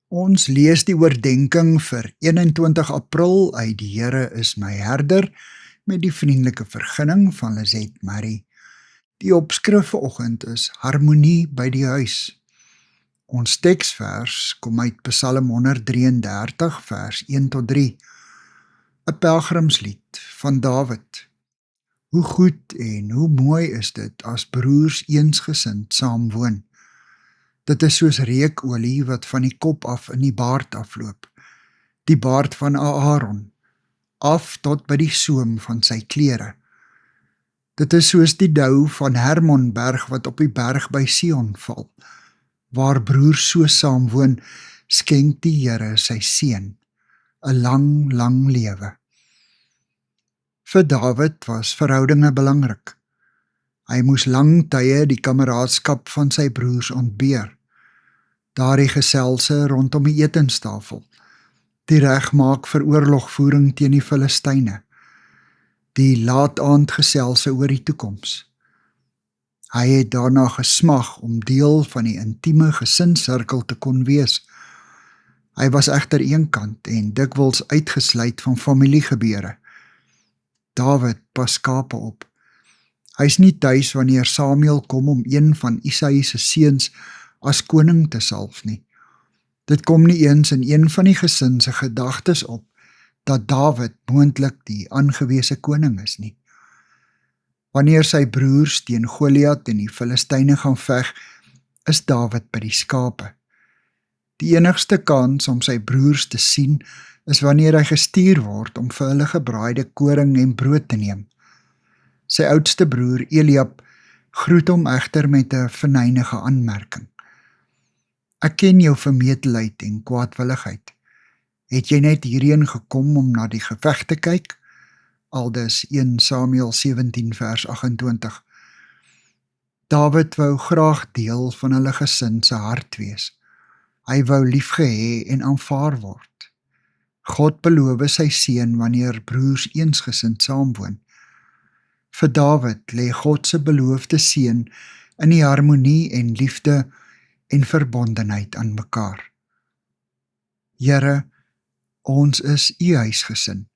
Ons lees die oordenking vir 21 April uit Die Here is my herder met die vriendelike vergunning van Lizet Marie. Die opskrif vanoggend is Harmonie by die huis. Ons teksvers kom uit Psalm 133 vers 1 tot 3. 'n Pelgrimslied van Dawid. Hoe goed en hoe mooi is dit as broers eensgesind saam woon. Dit is soos reukolie wat van die kop af in die baard afloop, die baard van Aaron, af tot by die soem van sy klere. Dit is soos die dou van Hermonberg wat op die berg by Sion val, waar broers so saam woon, skenk die Here sy seën, 'n lang, lang lewe. Vir Dawid was verhoudinge belangrik. Hy moes lang tye die kameraadskap van sy broers ontbeer. Daardie geselse rondom die etenstafel, die regmaak vir oorlogvoering teen die Filistyne, die laataand geselse oor die toekoms. Hy het daarna gesmag om deel van die intieme gesinssirkel te kon wees. Hy was egter eenkant en dikwels uitgesluit van familiegebeure. Dawid pas skape op. Hy is nie tuis wanneer Samuel kom om een van Isaï se seuns as koning te salf nie. Dit kom nie eens in een van die gesin se gedagtes op, dat Dawid moontlik die aangewese koning is nie. Wanneer sy broers teen Goliat en die Filistyne gaan veg, is Dawid by die skape. Die enigste kans om sy broers te sien, is wanneer hy gestuur word om vir hulle gebraaide koring en brood te neem. Sy oudste broer Eliab groet hom egter met 'n venynige aanmerking. Ek ken jou vermetelheid en kwaadwilligheid. Het jy net hierheen gekom om na die geveg te kyk? Aldus 1 Samuel 17 vers 28. Dawid wou graag deel van hulle gesin se hart wees. Hy wou liefgehê en aanvaar word. God beloof sy seën wanneer broers eensgesind saamwoon. Vir Dawid lê God se beloofde seën in die harmonie en liefde en verbondenheid aan mekaar. Here, ons is u huisgesin.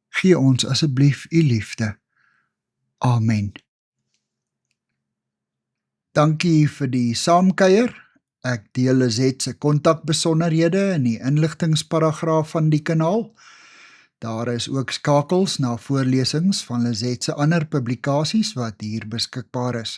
Gee ons asseblief u liefde. Amen. Dankie vir die saamkuier. Ek deel Lizet se kontakbesonderhede in die inligtingsparagraaf van die kanaal. Daar is ook skakels na voorlesings van Lizet se ander publikasies wat hier beskikbaar is.